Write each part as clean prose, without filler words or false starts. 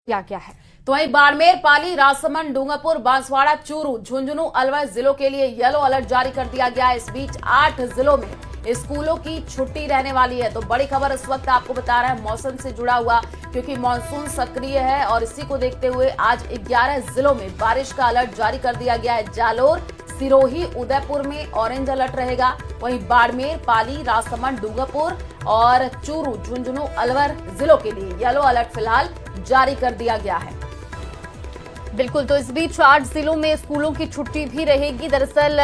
क्या क्या है। तो वहीं बाड़मेर, पाली, राजसमंद, डूंगरपुर, बांसवाड़ा, चूरू, झुंझुनू, अलवर जिलों के लिए येलो अलर्ट जारी कर दिया गया है। इस बीच 8 जिलों में स्कूलों की छुट्टी रहने वाली है। तो बड़ी खबर इस वक्त आपको बता रहा है मौसम से जुड़ा हुआ, क्योंकि मानसून सक्रिय है और इसी को देखते हुए आज 11 जिलों में बारिश का अलर्ट जारी कर दिया गया है। जालोर, सिरोही, उदयपुर में ऑरेंज अलर्ट रहेगा। वहीं बाड़मेर, पाली, राजसमंद, डूंगरपुर और चूरू, झुंझुनू, अलवर जिलों के लिए येलो अलर्ट फिलहाल जारी कर दिया गया है। बिल्कुल, तो इस बीच 8 जिलों में स्कूलों की छुट्टी भी रहेगी। दरअसल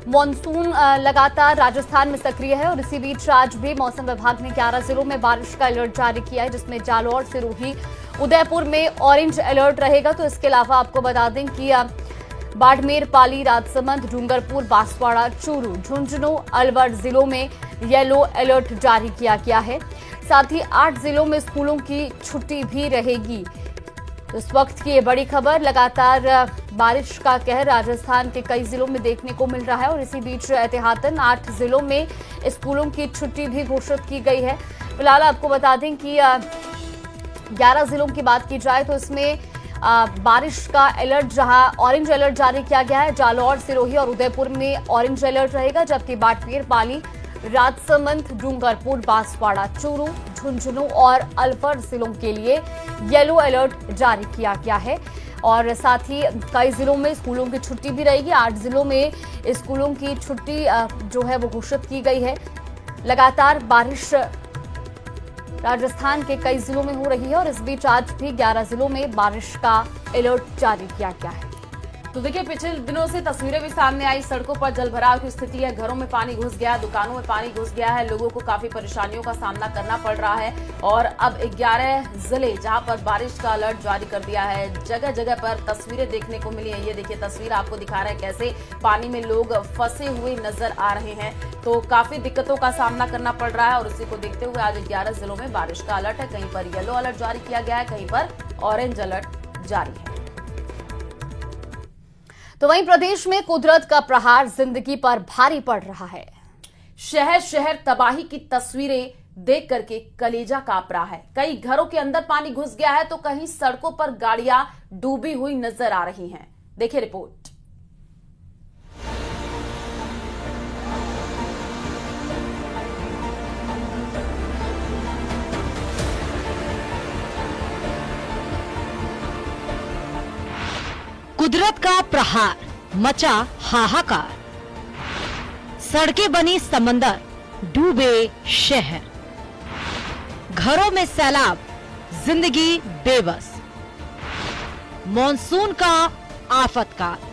मॉनसून लगातार राजस्थान में सक्रिय है और इसी बीच आज भी मौसम विभाग ने 11 जिलों में बारिश का अलर्ट जारी किया है, जिसमें जालोर, सिरोही, उदयपुर में ऑरेंज अलर्ट रहेगा। तो इसके अलावा आपको बता दें कि बाड़मेर, पाली, राजसमंद, डूंगरपुर, बांसवाड़ा, चूरू, झुंझुनू, अलवर जिलों में येलो अलर्ट जारी किया गया है। साथ ही 8 जिलों में स्कूलों की छुट्टी भी रहेगी। इस वक्त की ये बड़ी खबर, लगातार बारिश का कहर राजस्थान के कई जिलों में देखने को मिल रहा है और इसी बीच एहतियातन 8 जिलों में स्कूलों की छुट्टी भी घोषित की गई है। फिलहाल आपको बता दें कि 11 जिलों की बात की जाए तो इसमें बारिश का अलर्ट, जहां ऑरेंज अलर्ट जारी किया गया है, जालौर, सिरोही और उदयपुर में ऑरेंज अलर्ट रहेगा, जबकि बाड़मेर, पाली, राजसमंद, डूंगरपुर, बांसवाड़ा, चूरू, झुंझुनू और अलवर जिलों के लिए येलो अलर्ट जारी किया गया है। और साथ ही कई जिलों में स्कूलों की छुट्टी भी रहेगी। 8 जिलों में स्कूलों की छुट्टी जो है वो घोषित की गई है। लगातार बारिश राजस्थान के कई जिलों में हो रही है और इस बीच आज भी 11 जिलों में बारिश का अलर्ट जारी किया गया है। तो देखिए, पिछले दिनों से तस्वीरें भी सामने आई। सड़कों पर जलभराव की स्थिति है, घरों में पानी घुस गया, दुकानों में पानी घुस गया है, लोगों को काफी परेशानियों का सामना करना पड़ रहा है। और अब 11 जिले जहां पर बारिश का अलर्ट जारी कर दिया है, जगह जगह पर तस्वीरें देखने को मिली है। ये देखिए, तस्वीर आपको दिखा रहे हैं कैसे पानी में लोग फंसे हुए नजर आ रहे हैं। तो काफी दिक्कतों का सामना करना पड़ रहा है और इसी को देखते हुए आज 11 जिलों में बारिश का अलर्ट है। कहीं पर येलो अलर्ट जारी किया गया है, कहीं पर ऑरेंज अलर्ट जारी है। तो वहीं प्रदेश में कुदरत का प्रहार जिंदगी पर भारी पड़ रहा है। शहर शहर तबाही की तस्वीरें देख करके कलेजा कांप रहा है। कई घरों के अंदर पानी घुस गया है तो कहीं सड़कों पर गाड़ियां डूबी हुई नजर आ रही हैं। देखिए रिपोर्ट। कुदरत का प्रहार, मचा हाहाकार। सड़कें बनी समंदर, डूबे शहर। घरों में सैलाब, जिंदगी बेबस। मॉनसून का आफतकाल।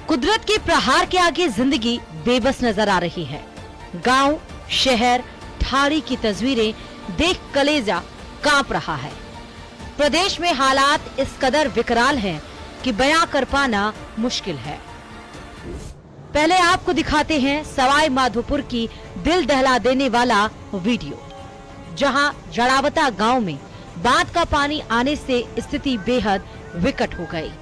कुदरत के प्रहार के आगे जिंदगी बेबस नजर आ रही है। गांव, शहर, ठाड़ी की तस्वीरें देख कलेजा कांप रहा है। प्रदेश में हालात इस कदर विकराल हैं कि बयां कर पाना मुश्किल है। पहले आपको दिखाते हैं सवाई माधोपुर की दिल दहला देने वाला वीडियो, जहां जड़ावता गांव में बांध का पानी आने से स्थिति बेहद विकट हो गई।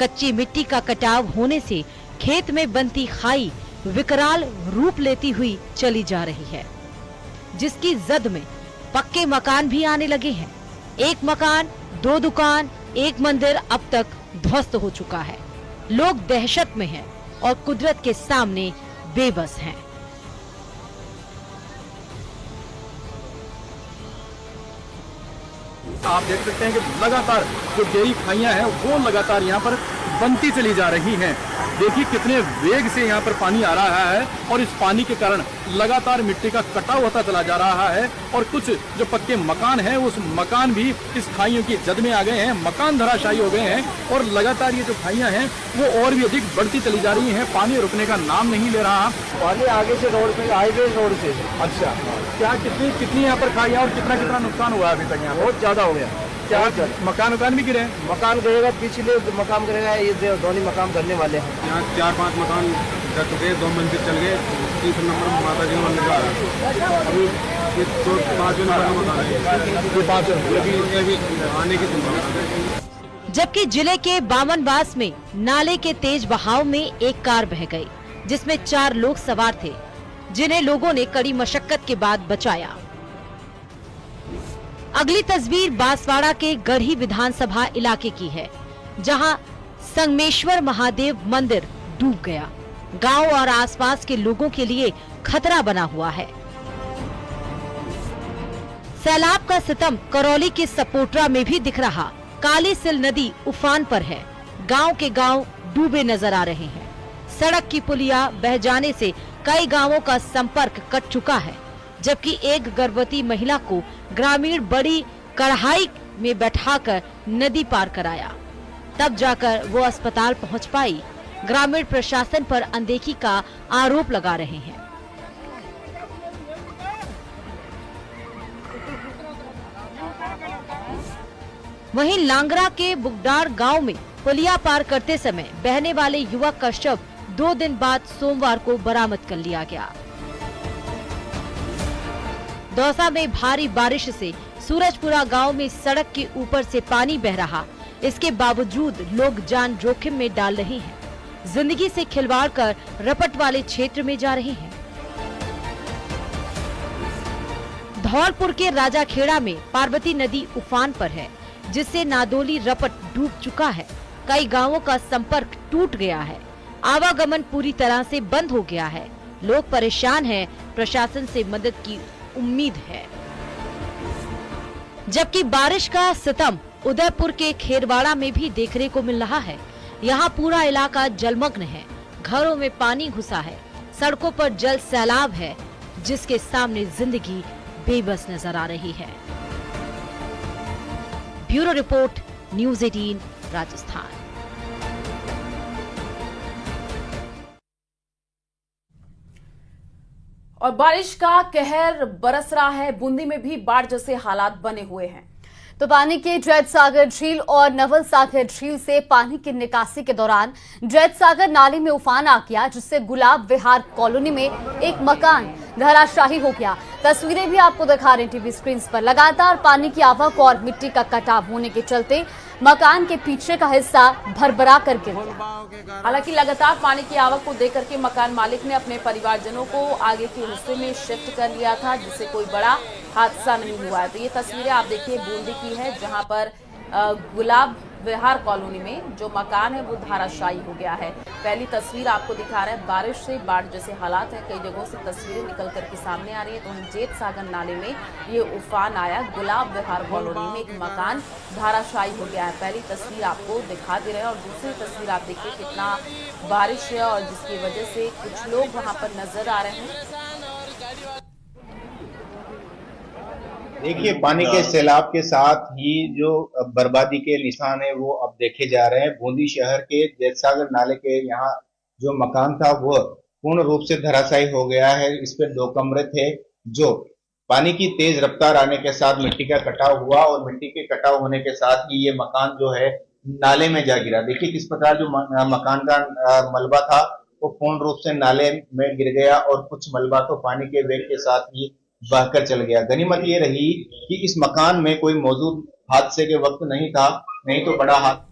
कच्ची मिट्टी का कटाव होने से खेत में बनती खाई विकराल रूप लेती हुई चली जा रही है, जिसकी जद में पक्के मकान भी आने लगे हैं। एक मकान, 2 दुकान, एक मंदिर अब तक ध्वस्त हो चुका है। लोग दहशत में हैं और कुदरत के सामने बेबस हैं। आप देख सकते हैं कि लगातार जो गहरी खाइयां हैं वो लगातार यहाँ पर बनती चली जा रही हैं। देखिए कितने वेग से यहाँ पर पानी आ रहा है और इस पानी के कारण लगातार मिट्टी का कटाव होता चला जा रहा है और कुछ जो पक्के मकान हैं उस मकान भी इस खाइयों की जद में आ गए हैं, मकान धराशायी हो गए हैं और लगातार ये जो खाइयां हैं वो और भी अधिक बढ़ती चली जा रही हैं। पानी रुकने का नाम नहीं ले रहा। पानी आगे से रोड पे, हाईवे रोड से। अच्छा, क्या कितनी यहाँ पर खाइयां और कितना नुकसान हुआ अभी तक? यहाँ बहुत ज्यादा हो गया। क्या मकान भी गिरे हैं? मकान गिरेगा, पिछले मकान गिरेगा, ये दोनों मकान गिरने वाले हैं। यहाँ 4-5 मकान गिर चुके, 2 मंजिल चल गए, 3 नंबर माता जी का मंदिर आ रहा है। अभी ये 5 नंबर का मकान है, ये 5 अभी आने की संभावना। जबकि जिले के बामनबास में नाले के तेज बहाव में एक कार बह गई, जिसमें 4 लोग सवार थे, जिन्हें लोगों ने कड़ी मशक्कत के बाद बचाया। अगली तस्वीर बांसवाड़ा के गढ़ी विधानसभा इलाके की है, जहां संगमेश्वर महादेव मंदिर डूब गया। गांव और आसपास के लोगों के लिए खतरा बना हुआ है। सैलाब का सितम करौली के सपोटरा में भी दिख रहा। काली सिल नदी उफान पर है। गांव के गांव डूबे नजर आ रहे हैं। सड़क की पुलिया बह जाने से कई गांवों का संपर्क कट चुका है, जबकि एक गर्भवती महिला को ग्रामीण बड़ी कढ़ाई में बैठाकर नदी पार कराया, तब जाकर वो अस्पताल पहुंच पाई। ग्रामीण प्रशासन पर अनदेखी का आरोप लगा रहे हैं। वहीं लांगरा के बुगडार गांव में पुलिया पार करते समय बहने वाले युवक का शव 2 दिन बाद सोमवार को बरामद कर लिया गया। दौसा में भारी बारिश से सूरजपुरा गांव में सड़क के ऊपर से पानी बह रहा। इसके बावजूद लोग जान जोखिम में डाल रहे हैं। जिंदगी से खिलवाड़ कर रपट वाले क्षेत्र में जा रहे हैं। धौलपुर के राजाखेड़ा में पार्वती नदी उफान पर है, जिससे नादोली रपट डूब चुका है। कई गांवों का संपर्क टूट गया है। आवागमन पूरी तरह से बंद हो गया है। लोग परेशान हैं। प्रशासन से मदद की उम्मीद है। जबकि बारिश का सितम उदयपुर के खेरवाड़ा में भी देखने को मिल रहा है। यहाँ पूरा इलाका जलमग्न है। घरों में पानी घुसा है। सड़कों पर जल सैलाब है, जिसके सामने जिंदगी बेबस नजर आ रही है। Bureau report, news 18 Rajasthan. और बारिश का कहर बरस रहा है। बूंदी में भी बाढ़ जैसे हालात बने हुए हैं। तो पानी के जैत सागर झील और नवल सागर झील से पानी की निकासी के दौरान जैत सागर नाले में उफान आ गया, जिससे गुलाब विहार कॉलोनी में एक मकान धराशायी हो गया। तस्वीरें भी आपको दिखा रहे हैं टीवी स्क्रीन पर। लगातार पानी की आवक और मिट्टी का कटाव होने के चलते मकान के पीछे का हिस्सा भरभरा कर गिर गया। हालांकि लगातार पानी की आवक को देख करके मकान मालिक ने अपने परिवारजनों को आगे के हिस्से में शिफ्ट कर लिया था, जिससे कोई बड़ा हादसा नहीं हुआ है। तो ये तस्वीरें आप देखिए बूंदी की है, जहां पर गुलाब विहार कॉलोनी में जो मकान है वो धाराशायी हो गया है। पहली तस्वीर आपको दिखा रहे हैं। बारिश से बाढ़ जैसे हालात हैं। कई जगहों से तस्वीरें निकल करके सामने आ रही है। तो जेत सागर नाले में ये उफान आया। गुलाब विहार कॉलोनी में एक मकान धाराशायी हो गया है। पहली तस्वीर आपको दिखा दे रहे हैं और दूसरी तस्वीर आप देखिए कितना बारिश है और जिसकी वजह से कुछ लोग वहाँ पर नजर आ रहे हैं। देखिए, पानी के सैलाब के साथ ही जो बर्बादी के निशान है वो अब देखे जा रहे हैं। बूंदी शहर के जैतसागर नाले के यहाँ जो मकान था वो पूर्ण रूप से धराशायी हो गया है। इस पे 2 कमरे थे, जो पानी की तेज रफ्तार आने के साथ मिट्टी का कटाव हुआ और मिट्टी के कटाव होने के साथ ही ये मकान जो है नाले में जा गिरा। देखिए किस प्रकार जो मकान का मलबा था वो पूर्ण रूप से नाले में गिर गया और कुछ मलबा तो पानी के वेग के साथ ही बहकर चल गया। गनीमत ये रही कि इस मकान में कोई मौजूद हादसे के वक्त नहीं था, नहीं तो बड़ा हादसा।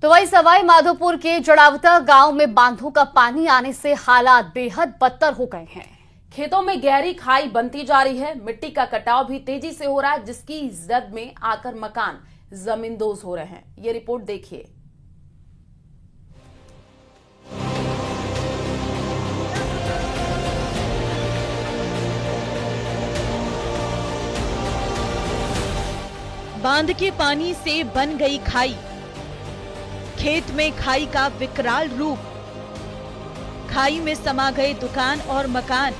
तो वही सवाई माधोपुर के जड़ावता गांव में बांधों का पानी आने से हालात बेहद बदतर हो गए हैं। खेतों में गहरी खाई बनती जा रही है। मिट्टी का कटाव भी तेजी से हो रहा है, जिसकी जद में आकर मकान जमींदोज हो रहे हैं। ये रिपोर्ट देखिए। बांध के पानी से बन गई खाई। खेत में खाई का विकराल रूप। खाई में समा गए दुकान और मकान।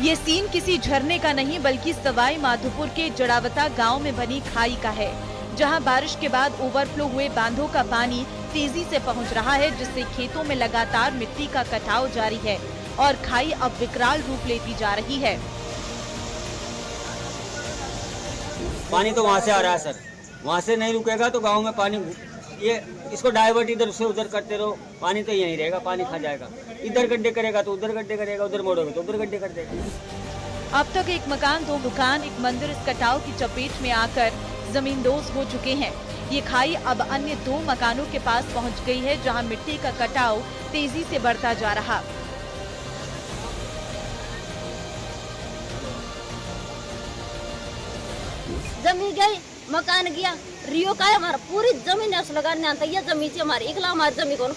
ये सीन किसी झरने का नहीं बल्कि सवाई माधोपुर के जड़ावता गांव में बनी खाई का है, जहां बारिश के बाद ओवरफ्लो हुए बांधों का पानी तेजी से पहुंच रहा है, जिससे खेतों में लगातार मिट्टी का कटाव जारी है और खाई अब विकराल रूप लेती जा रही है। पानी तो वहाँ से आ रहा है सर, वहाँ से नहीं रुकेगा तो गांव में पानी ये इसको डाइवर्ट इधर से उधर करते रहो, पानी तो यहीं रहेगा, पानी खा जाएगा। इधर गड्ढे करेगा तो उधर गड्ढे करेगा, उधर मोड़ोगे तो उधर गड्ढे कर देगा। अब तक एक मकान, 2 दुकान, एक मंदिर इस कटाव की चपेट में आकर जमींदोज हो चुके हैं। ये खाई अब अन्य 2 मकानों के पास पहुंच गई है, जहां मिट्टी का कटाव तेजी से बढ़ता जा रहा। जमीन गई, मकान गया, रियो का है हमारा, पूरी जमीन ऐसा लगाने आता। ये जमीन से हमारी इकला, हमारी जमीन कौन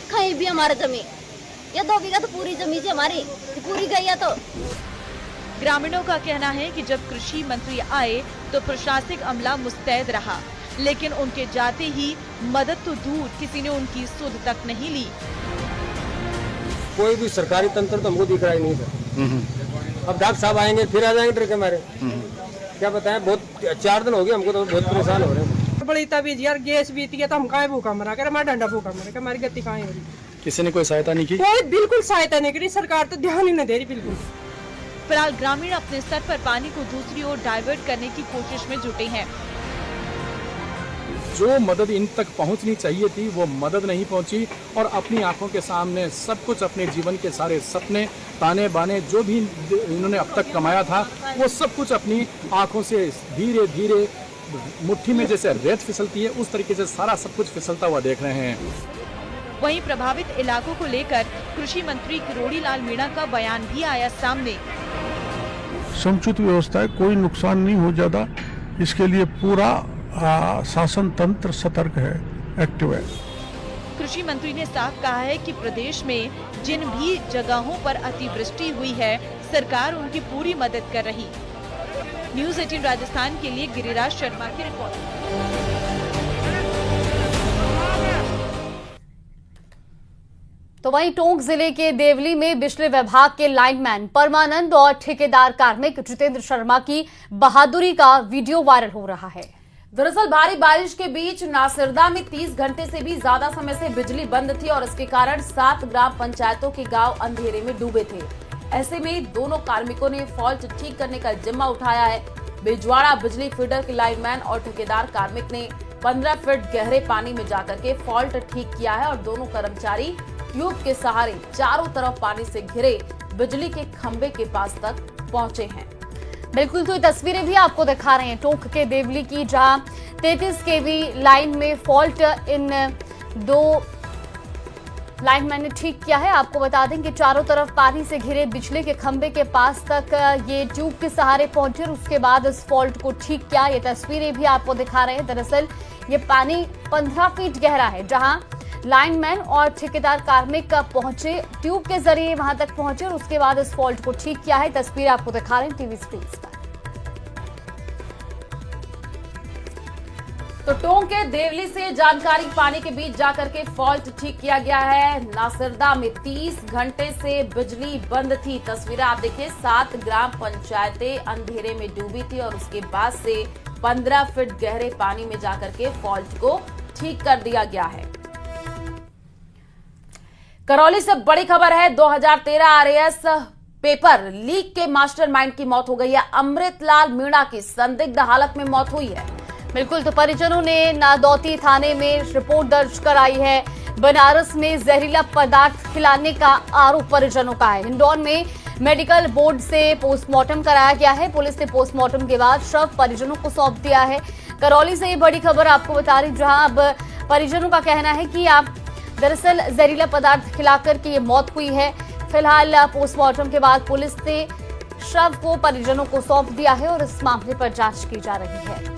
खाई भी हमारा जमीन, ये 2 बीघा तो पूरी जमीन से हमारी पूरी गई है। तो ग्रामीणों का कहना है कि जब कृषि मंत्री आए तो प्रशासनिक अमला मुस्तैद रहा, लेकिन उनके जाते ही मदद तो दूर, किसी ने उनकी सुध तक नहीं ली। कोई भी सरकारी तंत्र तो हमको दिख रहा ही नहीं था। अब डॉक्टर साहब आएंगे फिर आ जाएंगे ट्रक हमारे, क्या बताएं। बहुत 4 दिन हो गए हमको तो बहुत परेशान हो रहे हैं। बड़ी तबीयत यार, गैस बीत गया तो हम कहाँ भूखा मरा कर, हमारा डंडा भूखा मरा कर, हमारी गति कहाँ हो रही। किसी ने कोई सहायता नहीं की? कोई बिल्कुल सहायता नहीं करी, सरकार तो ध्यान ही नहीं दे रही बिल्कुल। फिलहाल ग्रामीण अपने स्तर पर पानी को दूसरी ओर डाइवर्ट करने की कोशिश में जुटे हैं। जो मदद इन तक पहुंचनी चाहिए थी वो मदद नहीं पहुंची, और अपनी आंखों के सामने सब कुछ, अपने जीवन के सारे सपने, ताने बाने जो भी इन्होंने अब तक कमाया था, वो सब कुछ अपनी आंखों से धीरे धीरे मुट्ठी में जैसे रेत फिसलती है उस तरीके से सारा सब कुछ फिसलता हुआ देख रहे हैं। वहीं प्रभावित इलाकों को लेकर कृषि मंत्री किरोड़ी लाल मीणा का बयान भी आया सामने। समुचित व्यवस्था है, कोई नुकसान नहीं हो जाता, इसके लिए पूरा शासन तंत्र सतर्क है, एक्टिव है। कृषि मंत्री ने साफ कहा है कि प्रदेश में जिन भी जगहों पर अतिवृष्टि हुई है, सरकार उनकी पूरी मदद कर रही। न्यूज़ 18 राजस्थान के लिए गिरिराज शर्मा की रिपोर्ट। तो वहीं टोंक जिले के देवली में बिजली विभाग के लाइनमैन परमानंद और ठेकेदार कार्मिक जितेंद्र शर्मा की बहादुरी का वीडियो वायरल हो रहा है। दरअसल भारी बारिश के बीच नासिरदा में 30 घंटे से भी ज्यादा समय से बिजली बंद थी और इसके कारण 7 ग्राम पंचायतों के गांव अंधेरे में डूबे थे। ऐसे में दोनों कार्मिकों ने फॉल्ट ठीक करने का जिम्मा उठाया है। बिजवाड़ा बिजली फीडर के लाइनमैन और ठेकेदार कार्मिक ने 15 फीट गहरे पानी में जाकर के फॉल्ट ठीक किया है और दोनों कर्मचारी ट्यूब के सहारे चारों तरफ पानी से घिरे बिजली के खंभे के पास तक पहुंचे हैं। बिल्कुल, तो ये तस्वीरें भी आपको दिखा रहे हैं टोंक के देवली की, जहां 33 kV लाइन में फॉल्ट इन 2 लाइनमैन ने ठीक किया है। आपको बता दें कि चारों तरफ पानी से घिरे बिजली के खंभे के पास तक ये ट्यूब के सहारे पहुंचे और उसके बाद इस फॉल्ट को ठीक किया। ये तस्वीरें भी आपको दिखा रहे हैं। दरअसल ये पानी 15 फीट गहरा है, जहां लाइनमैन और ठेकेदार कार्मिक पहुंचे, ट्यूब के जरिए वहां तक पहुंचे और उसके बाद इस फॉल्ट को ठीक किया है। तस्वीर आपको दिखा रहे हैं टीवी स्क्रीन पर। तो टोंक के देवली से जानकारी पानी के बीच जाकर के फॉल्ट ठीक किया गया है। नासिरदा में 30 घंटे से बिजली बंद थी। तस्वीरें आप देखिए, 7 ग्राम पंचायतें अंधेरे में डूबी थी और उसके बाद से 15 फीट गहरे पानी में जाकर के फॉल्ट को ठीक कर दिया गया है। करौली से बड़ी खबर है। 2013 आरएएस पेपर लीक के मास्टरमाइंड की मौत हो गई है। अमृतलाल मीणा की संदिग्ध हालत में मौत हुई है। बिल्कुल, तो परिजनों ने नादौती थाने में रिपोर्ट दर्ज कराई है। बनारस में जहरीला पदार्थ खिलाने का आरोप परिजनों का है। हिंडौन में मेडिकल बोर्ड से पोस्टमार्टम कराया गया है। पुलिस ने पोस्टमार्टम के बाद शव परिजनों को सौंप दिया है। करौली से ये बड़ी खबर आपको बता रही, जहां अब परिजनों का कहना है कि आप दरअसल जहरीला पदार्थ खिलाकर की ये मौत हुई है। फिलहाल पोस्टमार्टम के बाद पुलिस ने शव को परिजनों को सौंप दिया है और इस मामले पर जांच की जा रही है।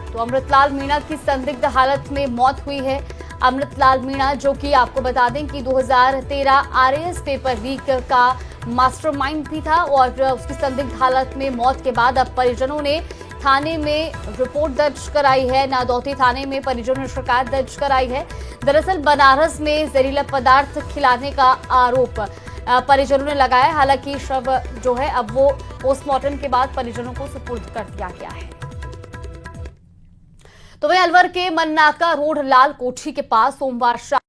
तो अमृतलाल मीणा की संदिग्ध हालत में मौत हुई है। अमृतलाल मीणा, जो कि आपको बता दें कि 2013 आरएएस पेपर लीक का मास्टरमाइंड भी था और उसकी संदिग्ध हालत में मौत के बाद अब परिजनों ने थाने में रिपोर्ट दर्ज कराई है। नादौती थाने में परिजनों ने शिकायत दर्ज कराई है। दरअसल बनारस में जहरीला पदार्थ खिलाने का आरोप परिजनों ने लगाया। हालांकि शव जो है अब वो पोस्टमार्टम के बाद परिजनों को सुपुर्द कर दिया गया है। तो वहीं अलवर के मन्नाका रोड लाल कोठी के पास सोमवार शाम